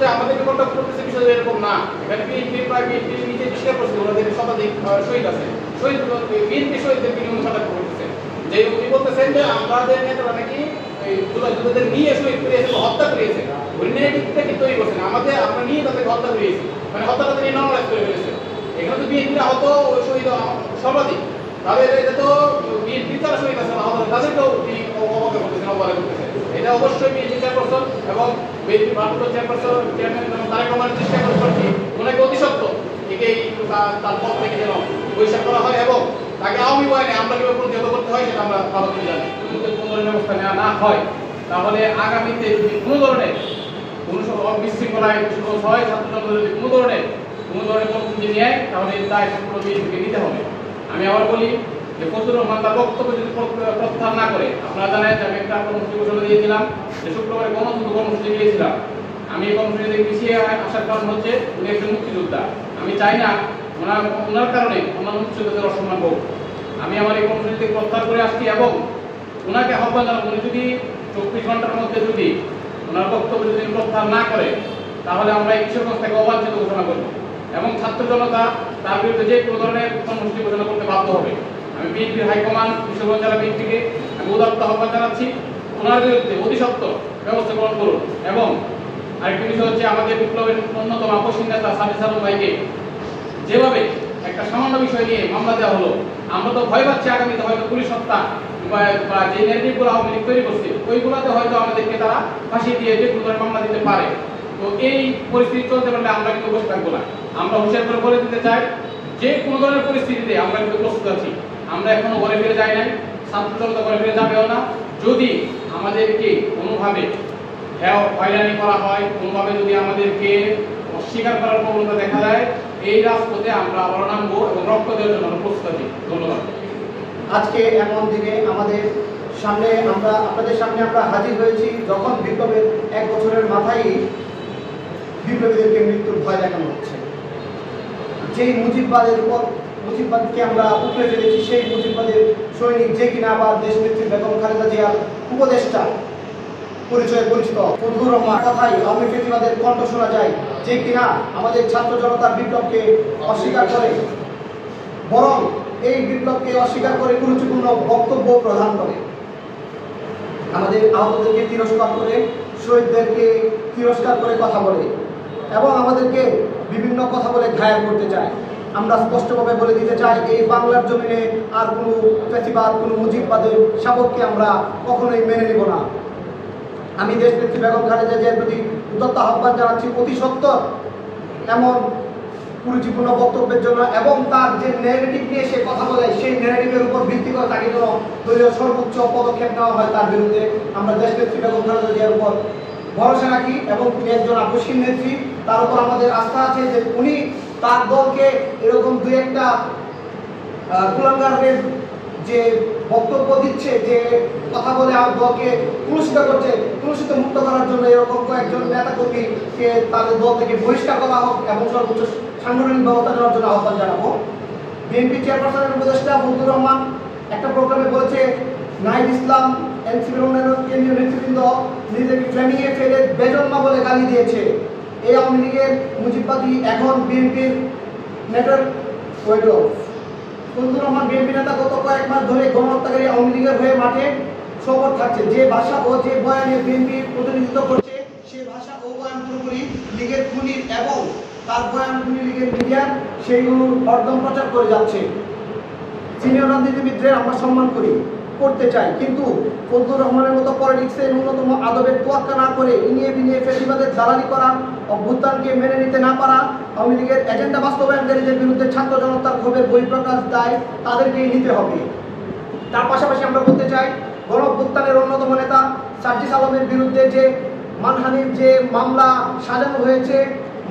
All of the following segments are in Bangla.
যে আমাদেরকে কন্ট্যাক্ট করতেছে বিষয় এরকম না। এখানে বিএনপি প্রায় বিএনপি নিজে স্বীকার করছে ওনাদের শতাধিক শহীদ আছে, শহীদ বিএনপি শহীদদেরকে নিয়ে কন্ট্যাক্ট করতেছে, যে উনি বলতেছেন যে আমাদের নেতারা নাকি জুলাই যোদ্ধাদের নিয়ে শহীদ করিয়েছে, হত্যা করিয়েছে। ওই নেগেটিভটা কি তৈরি করছেন, আমাদের আমরা নিয়ে তাদেরকে হত্যা করিয়েছি, মানে হত্যাটা তিনি নর্মালাইজ করে ফেলেছে। এখানে তো বিএনপি আহত শহীদ সর্বাধিক, তাহলে এটা তো বিএনপি যারা শহীদ আছে আহত তাদেরকেও অবজ্ঞা করতেছেন, অবহেলা করতেছেন। এটা অবশ্যই বিএনপি চেয়ারপারসন এবং বিএনপি ভারপ্রাপ্ত চেয়ারপারসন চেয়ারম্যান তারেক রহমানের চেষ্টা করছি ওনাকে অতি সত্ত্ব একেই তার পথ থেকে যেন বহিষ্কার করা হয় এবং তাকে আওয়ামী বয়ানে আমরা কিভাবে প্রতিহত করতে হয় সেটা আমরা ভালো করে জানি। যদি কোনো ধরনের ব্যবস্থা নেওয়া না হয় তাহলে আগামীতে যদি কোনো ধরনের বিশৃঙ্খলায় হয় ছাত্রছাত্রীরা যদি কোনো ধরনের কর্মসূচি নেয় তাহলে দায় সম্পূর্ণ বিএনপিকে নিতে হবে। আমি আবার বলি যে ফজলুর রহমান তার বক্তব্য যদি প্রত্যাহার না করে, আপনারা জানেন যে আমি একটা কর্মসূচি ঘোষণা দিয়েছিলাম যে শুক্রবারে গণতন্ত্র কর্মসূচি দিয়েছিলাম। আমি এই কর্মসূচি থেকে পিছিয়ে আসার কারণ হচ্ছে উনি একজন মুক্তিযোদ্ধা, আমি চাই না ওনার কারণে অন্যান্য মুক্তিযোদ্ধাদের অসম্মান হোক। আমি আমার এই কর্মসূচি থেকে প্রত্যাহার করে আসছি এবং ওনাকে আহ্বান জানাবো উনি যদি 24 ঘন্টার মধ্যে যদি ওনার বক্তব্য যদি প্রত্যাহার না করে তাহলে আমরা এই কিশোরগঞ্জ থেকে অবাঞ্ছিত ঘোষণা করব এবং ছাত্র জনতা তার বিরুদ্ধে যে কোনো ধরনের কর্মসূচি ঘোষণা করতে বাধ্য হবে। আমি বিএনপির হাইকমান্ড কিশোরগঞ্জ জেলা বিএনপিকে আমি উদাত্ত আহ্বান জানাচ্ছি ওনার বিরুদ্ধে অতি সত্ত্বর ব্যবস্থা গ্রহণ করুন। এবং আরেকটি বিষয় হচ্ছে আমাদের বিপ্লবের অন্যতম আপসীন নেতা সাবির আলম ভাইকে যেভাবে একটা সামান্য বিষয় নিয়ে মামলা দেওয়া হলো, আমরা তো ভয় পাচ্ছি আগামীতে হয়তো পুলিশ হত্যা বা যে নেগেটিভগুলো আওয়ামী লীগ তৈরি করছে ওইগুলোতে হয়তো আমাদেরকে তারা ফাঁসিয়ে দিয়ে যে কোনো মামলা দিতে পারে। তো এই পরিস্থিতি চলতে পারলে আমরা কিন্তু বসে থাকবো না। আমরা হুঁশিয়ার করে বলে দিতে চাই যে কোনো ধরনের পরিস্থিতিতে আমরা কিন্তু প্রস্তুত আছি। আমরা এখনো ঘরে ফিরে যাই নাই, ছাত্র জনতা ঘরে ফিরে যাবেও না। যদি আমাদেরকে কোনোভাবে হয়রানি করা হয়, কোনোভাবে যদি আমাদেরকে অস্বীকার করার প্রবণতা দেখা যায়, এই রাজপথে আমরা আবার নামবো এবং রক্ত দেওয়ার জন্য আমরা প্রস্তুত আছি। ধন্যবাদ। আজকে এমন দিনে আমাদের সামনে আপনাদের সামনে আমরা হাজির হয়েছি যখন বিপ্লবের 1 বছরের মাথায় বিপ্লবীদেরকে মৃত্যুর ভয় দেখানো হচ্ছে। যেই মুজিববাদকে আমরা উপরে ফেলেছি সেই মুজিববাদের সৈনিক যে কিনা আবার দেশনেত্রী বেগম খালেদা জিয়ার উপদেষ্টা পরিচয়ে পরিচিত ফজলুর রহমান কথাই আওয়ামী ফেসিবাদের কণ্ঠ শোনা যায়, যে কিনা আমাদের ছাত্র জনতার বিপ্লবকে অস্বীকার করে, বরং এই বিপ্লবকে অস্বীকার করে কুরুচিপূর্ণ বক্তব্য প্রদান করে, আমাদের আহতদেরকে তিরস্কার করে, শহীদদেরকে তিরস্কার করে কথা বলে এবং আমাদেরকে বিভিন্ন কথা বলে ঘায়াল করতে চায়। আমরা স্পষ্টভাবে বলে দিতে চাই এই বাংলার জমিনে আর কোনো ফ্যাসিবাদ, কোনো মুজিববাদের শাবককে আমরা কখনোই মেনে নেব না। আমি দেশনেত্রী বেগম খালেদা জিয়ার প্রতি উদাত্ত আহ্বান জানাচ্ছি অতি সত্বর এমন কুরুচিপূর্ণ বক্তব্যের জন্য এবং তার যে ন্যারেটিভ নিয়ে সে কথা বলে সেই ন্যারেটিভের উপর ভিত্তি করে তাকে যেন দলীয় সর্বোচ্চ পদক্ষেপ নেওয়া হয় তার বিরুদ্ধে। আমরা দেশনেত্রী বেগম খালেদা জিয়ার উপর ভরসা রাখি এবং তিনি একজন আপসীন নেত্রী, তার উপর আমাদের আস্থা আছে যে উনি তার দলকে এরকম দুই একটা কুলাঙ্গারের যে বক্তব্য দিচ্ছে, যে কথা বলে আমার দলকে কুলুষিত মুক্ত করার জন্য এরকম কয়েকজন নেতাকর্মীকে তাদের দল থেকে বহিষ্কার করা হোক এবং সর্বোচ্চ সাংগঠনিক ব্যবস্থা নেওয়ার জন্য আহ্বান জানাবো। বিএনপি চেয়ারপারসনের উপদেষ্টা ফজলুর রহমান একটা প্রোগ্রামে বলেছে নাহিদ ইসলাম এনসিপির অন্যান্য কেন্দ্রীয় নেতৃবৃন্দ নিজেকে ফ্রেমিংয়ে ফেলে বেজন্মা বলে গালি দিয়েছে। এই আওয়ামী লীগের মুজিববাদী এখন বিএনপির নেটওয়ার্ক ফজলুর রহমান বিএনপি নেতা গত কয়েক মাস ধরে গণহত্যাকারী আওয়ামী লীগের হয়ে মাঠে সফর থাকছে। যে ভাষা ও যে বয়ানে বিএনপি প্রতিনিধিত্ব করছে সে ভাষা ও বয়ান পুরোপুরি লীগের খুনির এবং তার বয়ান খুনি লীগের মিডিয়ার সেইগুলোর হরদম প্রচার করে যাচ্ছে। সিনিয়র রাজনীতিবিদদের আমরা সম্মান করতে চাই, কিন্তু ফজলুর রহমানের মতো পলিটিক্সে ন্যূনতম আদবের তোয়াক্কা না করে ইনিয়ে বিনিয়ে ফেসিবাদের জ্বালানি করা, অভ্যুত্থানকে মেনে নিতে না পারা আওয়ামী লীগের এজেন্ডা বাস্তবায়নকারীদের বিরুদ্ধে ছাত্র জনতার ক্ষোভের বহিঃপ্রকাশ দায় তাদেরকেই নিতে হবে। তার পাশাপাশি আমরা বলতে চাই গণঅভ্যুত্থানের অন্যতম নেতা সার্জিস আলমের বিরুদ্ধে যে মানহানির যে মামলা সাজানো হয়েছে,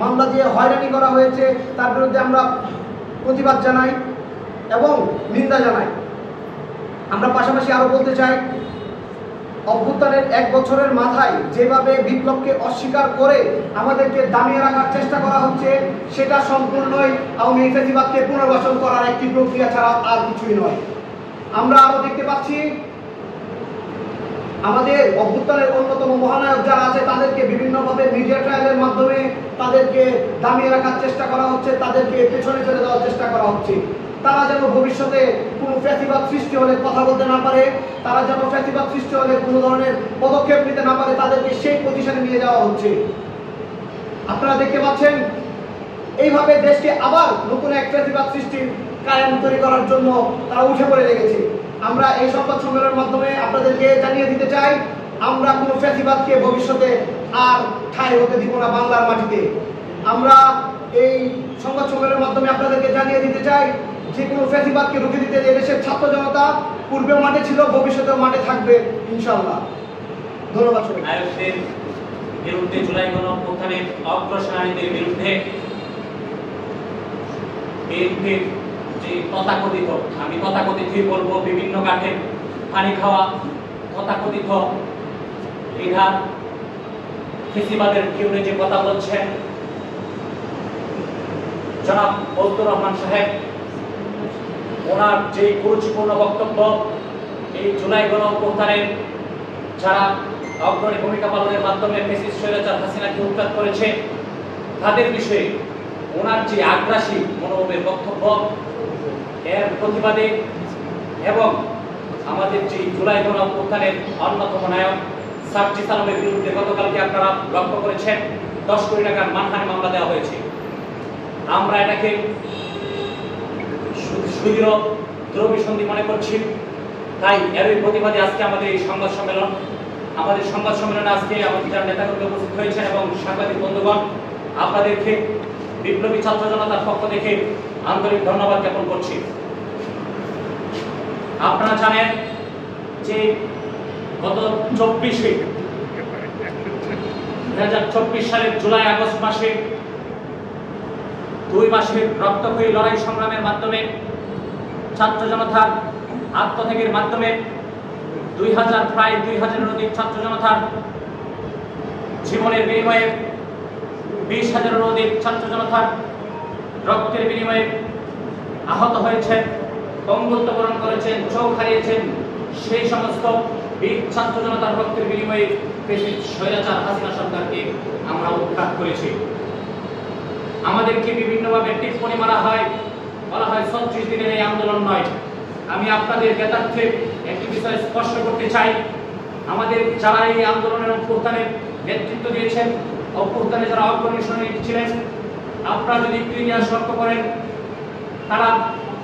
মামলা দিয়ে হয়রানি করা হয়েছে, তার বিরুদ্ধে আমরা প্রতিবাদ জানাই এবং নিন্দা জানাই। আমরা পাশাপাশি আরো বলতে চাই অভ্যুত্থানের 1 বছরের মাথায় যেভাবে বিপ্লবকে অস্বীকার করে আমাদেরকে দামিয়ে রাখার চেষ্টা করা হচ্ছে সেটা সম্পূর্ণই আওয়ামী ফ্যাসিবাদকে পুনর্বাসন করার একটি প্রক্রিয়া ছাড়া আর কিছুই নয়। আমরা আরো দেখতে পাচ্ছি আমাদের অভ্যুত্থানের অন্যতম মহানায়ক যারা আছে তাদেরকে বিভিন্নভাবে মিডিয়া ট্রায়ালের মাধ্যমে তাদেরকে দামিয়ে রাখার চেষ্টা করা হচ্ছে, তাদেরকে পেছনে ফেলে দেওয়ার চেষ্টা করা হচ্ছে। তারা যেন ভবিষ্যতে কোনো ফ্যাসিবাদ সৃষ্টি হলে কথা বলতে না পারে, তারা যেন ফ্যাসিবাদ সৃষ্টি হলে কোনো ধরনের পদক্ষেপ নিতে না পারে, তাদেরকে সেই পজিশনে নিয়ে যাওয়া হচ্ছে। আপনারা দেখতে পাচ্ছেন এইভাবে দেশকে আবার নতুন এক ফ্যাসিবাদ সৃষ্টির কায়াম তৈরি করার জন্য তারা উঠে পড়ে লেগেছে। আমরা এই সংবাদ সম্মেলনের মাধ্যমে আপনাদেরকে জানিয়ে দিতে চাই, আমরা কোনো ফ্যাসিবাদকে ভবিষ্যতে আর ঠাঁই হতে দিব না বাংলার মাটিতে। আমরা এই সংবাদ সম্মেলনের মাধ্যমে আপনাদেরকে জানিয়ে দিতে চাই, যে কোনো ফ্যাসিবাদকে রুখে দিতে এদেশের ছাত্র জনতা পূর্বেও মাঠে ছিল, ভবিষ্যতেও মাঠে থাকবে ইনশাআল্লাহ। ধন্যবাদ সবাইকে। নায়কদের বিরুদ্ধে, জুলাই গণঅভ্যুত্থানের অগ্রসরণীদের বিরুদ্ধে বিএনপির যে তথাকথিত, আমি তথাকথিতই বলবো, বিভিন্ন কাঠে পানি খাওয়া তথাকথিত লিডার ফেসিবাদের বিরুদ্ধে যে কথা বলছেন জনাব ফজলুর রহমান সাহেব, ওনার যে গুরুত্বপূর্ণ বক্তব্য, এই জুলাই গণঅভ্যুত্থানের যারা অগ্রণী ভূমিকা পালনের মাধ্যমে ফ্যাসিস্ট স্বৈরাচার হাসিনাকে উৎখাত করেছে তাদের বিষয়ে ওনার যে আগ্রাসী মনোভাবের বক্তব্য, এর প্রতিবাদে এবং আমাদের যে জুলাই গণঅভ্যুত্থানের অন্যতম নায়ক সার্জিস আলমের বিরুদ্ধে গতকালকে আপনারা লক্ষ্য করেছেন 10 কোটি টাকার মানহানি মামলা দেওয়া হয়েছে। আমরা এটাকে সুদৃঢ় দ্রব্যসন্ধি মনে করছি। তাই এরই প্রতিবাদে আজকে আমাদের এই সংবাদ সম্মেলন। আমাদের সংবাদ সম্মেলনে আজকে আমাদের যারা নেতাকর্মী উপস্থিত হয়েছেন এবং সাংবাদিক বন্ধুগণ, আপনাদেরকে বিপ্লবী ছাত্র জনতার পক্ষ থেকে আন্তরিক ধন্যবাদ জ্ঞাপন করছি। আপনারা জানেন যে গত 2024 সালের জুলাই আগস্ট মাসে 2 মাসের রক্তক্ষয়ী লড়াই সংগ্রামের মাধ্যমে ছাত্র জনতার আত্মত্যাগের মাধ্যমে প্রায় 2000-এর অধিক ছাত্র জনতার জীবনের বিনিময়ে 20,000-এর অধিক ছাত্র জনতার রক্তের বিনিময়ে আহত হয়েছেন, পঙ্গুত্ব বরণ করেছেন, চোখ হারিয়েছেন। সেই সমস্ত বীর ছাত্র জনতার রক্তের বিনিময়ে ফ্যাসিস্ট স্বৈরাচার হাসিনা সরকারকে আমরা উৎখাত করেছি। আমাদেরকে বিভিন্নভাবে টিপ্পনি মারা হয়, বলা হয় 36 দিনের এই আন্দোলন নয়। আমি আপনাদের জ্ঞাতার্থে একটি বিষয় স্পষ্ট করতে চাই, আমাদের যারা এই আন্দোলনের অভ্যুত্থানের নেতৃত্ব দিয়েছেন, অভ্যুত্থানে যারা অগ্রণী সৈনিক ছিলেন, আপনারা যদি ইতিহাস লক্ষ্য করেন, তারা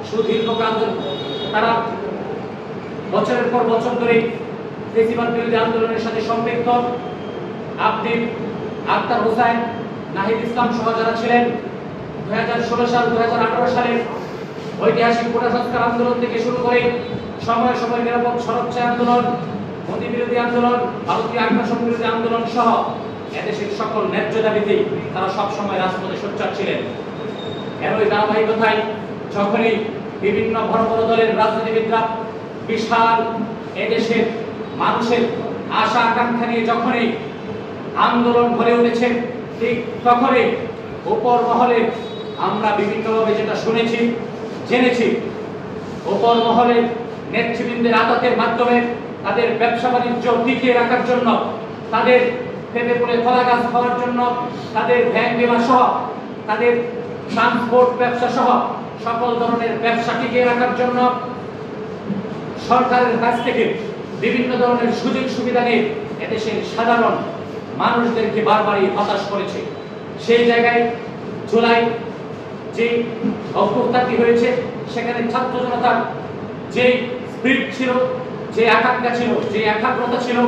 সুদীর্ঘকাল তারা বছরের পর বছর ধরে ফ্যাসিবাদ বিরোধী আন্দোলনের সাথে সম্পৃক্ত। আপনি আক্তার হোসেন, নাহিদ ইসলাম সহ যারা ছিলেন 2016 সাল 2018 সালের ঐতিহাসিক কোটা সংস্কার আন্দোলন থেকে শুরু করে সময় সময় নিরাপদ সড়কচাই আন্দোলন, মোদী বিরোধী আন্দোলন, ভারতীয় আগ্রাসন বিরোধী আন্দোলন সহ এদেশের সকল ন্যায্য দাবিতেই তারা সবসময় রাজপথে সোচ্চার ছিলেন। এরই ধারাবাহিকতায় যখনই বিভিন্ন বড় বড় দলের রাজনীতিবিদরা বিশাল এদেশের মানুষের আশা আকাঙ্ক্ষা নিয়ে যখনই আন্দোলন গড়ে উঠেছে, ঠিক তখনই উপর মহলে আমরা বিভিন্নভাবে যেটা শুনেছি, জেনেছি, উপর মহলে নেতৃবৃন্দের আতাতের মাধ্যমে তাদের ব্যবসা বাণিজ্য টিকিয়ে রাখার জন্য, তাদের পেটে পড়ে কলা গাছ খাওয়ার জন্য, তাদের ভ্যান বিমা সহ, তাদের ট্রান্সপোর্ট ব্যবসা সহ সকল ধরনের ব্যবসা টিকিয়ে রাখার জন্য সরকারের কাছ থেকে বিভিন্ন ধরনের সুযোগ সুবিধা নিয়ে এদেশের সাধারণ মানুষদেরকে বারবারই হতাশ করেছে। সেই জায়গায় জুলাই যে অভ্যুত্থানটি হয়েছে, সেখানে ছাত্র জনতার যে স্পিরিট ছিল, যে আকাঙ্ক্ষা ছিল, যে একাগ্রতা ছিল,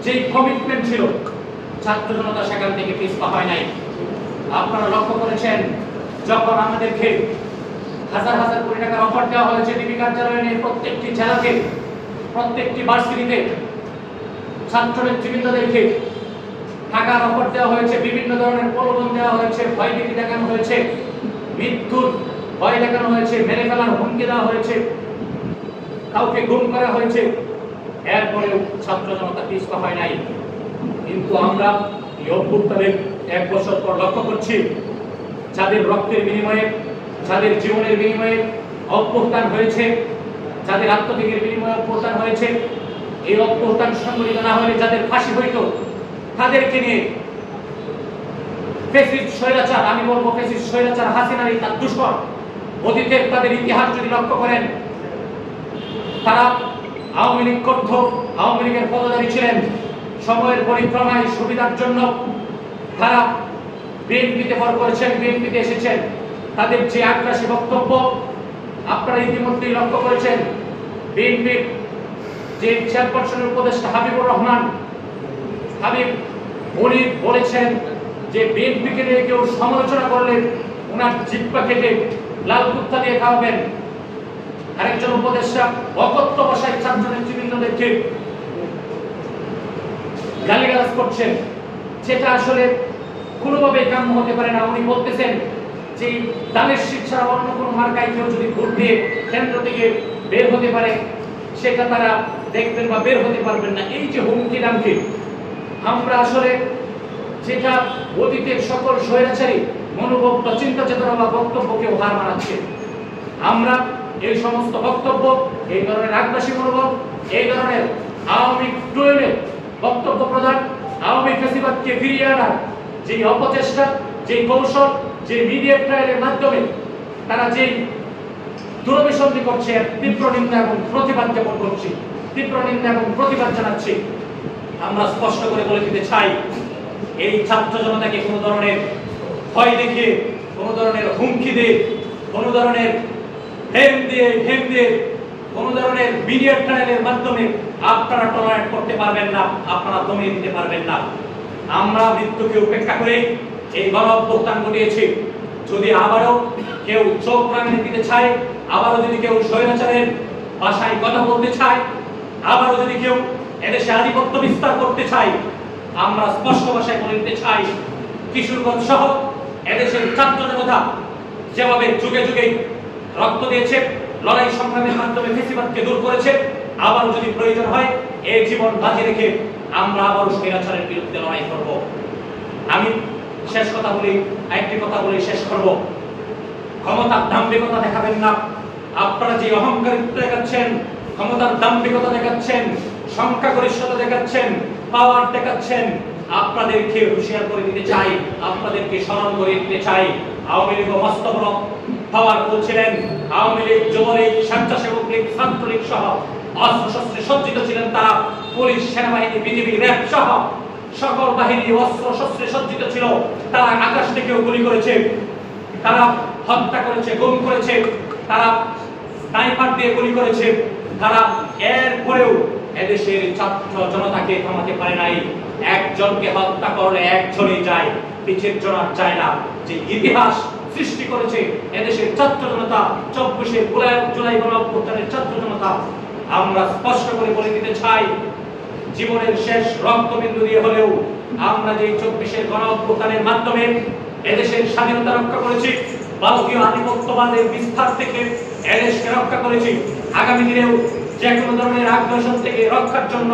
যে কমিটমেন্ট ছিল, ছাত্র জনতা সেখান থেকে পিছপা হয় নাই। আপনারা লক্ষ্য করেছেন, যখন আমাদেরকে হাজার হাজার কোটি টাকার অফার দেওয়া হয়েছে ডিবি কার্যালয়ের প্রত্যেকটি জেলাকে, প্রত্যেকটি ভার্সিটিতে ছাত্র নেতৃবৃন্দদেরকে টাকার অফার দেওয়া হয়েছে, বিভিন্ন ধরনের প্রলোভন দেওয়া হয়েছে, ভয়ভীতি দেখানো হয়েছে, মৃত্যুর ভয় দেখানো হয়েছে, মেরে ফেলার হুমকি দেওয়া হয়েছে, কাউকে গুম করা হয়েছে। এরপরেও ছাত্র জনতা পিছপা হয় নাই। কিন্তু আমরা এই অভ্যুত্থানের 1 বছর পর লক্ষ্য করছি, যাদের রক্তের বিনিময়ে, যাদের জীবনের বিনিময়ে অভ্যুত্থান হয়েছে, যাদের আত্মত্যাগের বিনিময়ে অভ্যুত্থান হয়েছে, এই অভ্যুত্থান সংগঠিত না হলে যাদের ফাঁসি হইত, তাদেরকে নিয়ে ফ্যাসিস্ট স্বৈরাচার, আমি বলবো ফ্যাসিস্ট স্বৈরাচার হাসিনারই তার দূষণ। অতীতের তাদের ইতিহাস যদি লক্ষ্য করেন, তারা আওয়ামী লীগ করত, আওয়ামী লীগের পদধারী ছিলেন, সময়ের পরিক্রমায় সুবিধার জন্য তারা বিএনপিতে ভর করেছেন, বিএনপিতে এসেছেন। তাদের যে আগ্রাসী বক্তব্য আপনারা ইতিমধ্যেই লক্ষ্য করেছেন। বিএনপির যে চেয়ারপারসনের উপদেষ্টা হাবিবুর রহমান হাবিব, উনি বলেছেন যে বিএনপিকে নিয়ে কেউ সমালোচনা করলে ওনার জিহ্বা কেটে লাল কুত্তা দিয়ে খাওয়াবেন। আরেকজন উপদেষ্টা অকথ্য ভাষায় ছাত্র নেতৃবৃন্দদেরকে গালিগালাজ করছেন, যেটা আসলে কোনোভাবেই কাম্য হতে পারে না। উনি বলতেছেন যে দানের শীত ছাড়া অন্য কোনো মার্কায় কেউ যদি ভোট দিয়ে কেন্দ্র থেকে বের হতে পারে, সেটা তারা দেখবেন বা বের হতে পারবেন না। এই যে হুমকি দামকি, আমরা আসলে যেটা অতীতের সকল স্বৈরাচারী মনোভাব বা চিন্তা চেতনা বা বক্তব্যকেও হার মানাচ্ছে। আমরা এই সমস্ত বক্তব্য, এই ধরনের আগ্রাসী মনোভাব, এই ধরনের আওয়ামী ট্রোলের বক্তব্য প্রদান, আওয়ামী ফ্যাসিবাদকে ফিরিয়ে আনার যে অপচেষ্টা, যে কৌশল, যে মিডিয়া ট্রায়ালের মাধ্যমে তারা যে দুরভিসন্ধি করছে, তীব্র নিন্দা এবং প্রতিবাদ জ্ঞাপন করছি, তীব্র নিন্দা এবং প্রতিবাদ জানাচ্ছি। আমরা স্পষ্ট করে বলে দিতে চাই, এই ছাত্র জনতাকে কোনো ধরনের ভয় দেখিয়ে, কোনো ধরনের হুমকি দিয়ে, কোনো ধরনের ভেম দিয়ে, কোনো ধরনের মিডিয়া ট্রায়ালের মাধ্যমে আপনারা টলারেট করতে পারবেন না, আপনারা দমিয়ে দিতে পারবেন না। আমরা মৃত্যুকে উপেক্ষা করে এই গণ অভ্যুত্থান ঘটিয়েছি। যদি আবারও কেউ চোখ রাঙিয়ে দিতে চায়, আবারও যদি কেউ স্বৈরাচারের ভাষায় কথা বলতে চায়, আবারও যদি কেউ এদেশে আধিপত্য বিস্তার করতে চায়, আমরা স্পষ্ট ভাষায় বলে দিতে চাই, কিশোরগঞ্জ সহ এদেশের ছাত্র জনতা যেভাবে যুগে যুগে রক্ত দিয়েছে, লড়াই সংগ্রামের মাধ্যমে ফ্যাসিবাদকে দূর করেছে, আবারও যদি প্রয়োজন হয় এই জীবন বাজি রেখে আমরা আবারও স্বৈরাচারের বিরুদ্ধে লড়াই করব। আমি শেষ কথা বলি, একটি কথা বলে শেষ করব। ক্ষমতার দাম্ভিকতা দেখাবেন না। আপনারা যে অহংকারিত্ব দেখাচ্ছেন, ক্ষমতার দাম্ভিকতা দেখাচ্ছেন, সংখ্যাগরিষ্ঠতা দেখাচ্ছেন, পাওয়ার দেখাচ্ছেন, আপনাদেরকে হুঁশিয়ার করে দিতে চাই, আপনাদেরকে স্মরণ করে দিতে চাই, আওয়ামী লীগ মস্ত বড় পাওয়ারফুল ছিলেন। আওয়ামী লীগ, যুবলীগ, স্বেচ্ছাসেবক লীগ, ছাত্রলীগ সহ অস্ত্র শস্ত্রে সজ্জিত ছিলেন তারা। পুলিশ, সেনাবাহিনী, বিজিবি, র্যাব সহ সকল বাহিনী অস্ত্র শস্ত্রে সজ্জিত ছিল। তারা আকাশ থেকেও গুলি করেছে, তারা হত্যা করেছে, গুম করেছে, তারা স্নাইপার দিয়ে গুলি করেছে। তারা এরপরেও এদেশের ছাত্র জনতাকে থামাতে পারে নাই। একজনকে হত্যা করলে একজনই যায়, পিছের জন আর যায় না। যে ইতিহাস সৃষ্টি করেছে এদেশের ছাত্র জনতা, 24 জুলাই গণ অভ্যুত্থানের ছাত্র জনতা, আমরা স্পষ্ট করে বলে দিতে চাই, জীবনের শেষ রক্তবিন্দু দিয়ে হলেও আমরা যে 24 গণ অভ্যুত্থানের মাধ্যমে এদেশের স্বাধীনতা রক্ষা করেছি, ভারতীয় আধিপত্যবাদের বিস্তার থেকে এদেশকে রক্ষা করেছি। আগামী দিনেও যে কোনো ধরনের আগ্রাসন থেকে রক্ষার জন্য,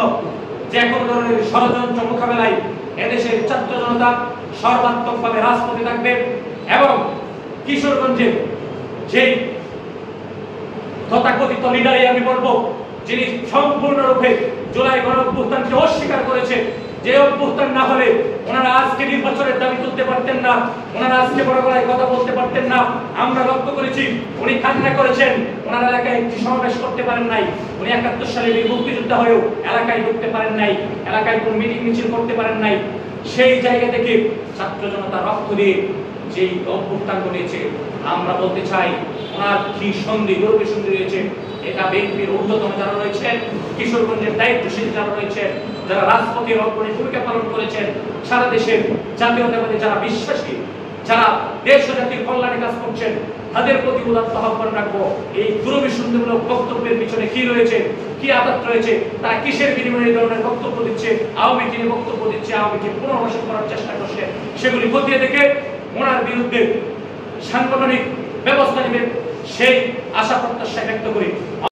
যে কোনো ধরনের ষড়যন্ত্র মোকাবেলায় এদেশের ছাত্র জনতা সর্বাত্মকভাবে রাজপথে থাকবে। এবং কিশোরগঞ্জের যেই তথাকথিত লিডারই আমি বলবো, যিনি সম্পূর্ণরূপে জুলাই গণ অভ্যুত্থানকে অস্বীকার করেছে, যে অভ্যুত্থান না হলে ওনারা আজকে নির্বাচনের দাবি তুলতে পারতেন না, ওনারা আজকে বড় গলায় কথা বলতে পারতেন না। আমরা লক্ষ্য করেছি উনি কান্না করেছেন, ওনার এলাকায় একটি সমাবেশ করতে পারেন নাই। উনি 71 সালে মুক্তিযোদ্ধা হয়েও এলাকায় ঢুকতে পারেন নাই, এলাকায় কোনো মিটিং মিছিল করতে পারেন নাই। সেই জায়গা থেকে ছাত্র জনতা রক্ত দিয়ে যেই অভ্যুত্থান ঘটেছে, আমরা বলতে চাই ওনার কি সন্ধি, গর্বের সন্ধি রয়েছে। এটা বিএনপির ঊর্ধ্বতন যারা রয়েছেন, কিশোরগঞ্জের দায়িত্বশীল যারা রয়েছেন, যারা রাজপথের অগ্রণী ভূমিকা পালন করেছেন, সারা দেশের জাতীয়তাবাদী যারা বিশ্বাসী, যারা দেশ ও জাতির কল্যাণে কাজ করছেন, তাদের প্রতি উদাত্ত আহ্বান রাখবো। এই দুরভিসন্ধিমূলক বক্তব্যের পিছনে কি রয়েছে, কি আঘাত রয়েছে, তারা কিসের বিনিময়ে এই ধরনের বক্তব্য দিচ্ছে, আওয়ামীকে নিয়ে বক্তব্য দিচ্ছে, আওয়ামীকে পুনর্বাসন করার চেষ্টা করছে, সেগুলি খতিয়ে দেখে ওনার বিরুদ্ধে সাংগঠনিক ব্যবস্থা নেবেন সেই আশা প্রত্যাশা ব্যক্ত করি।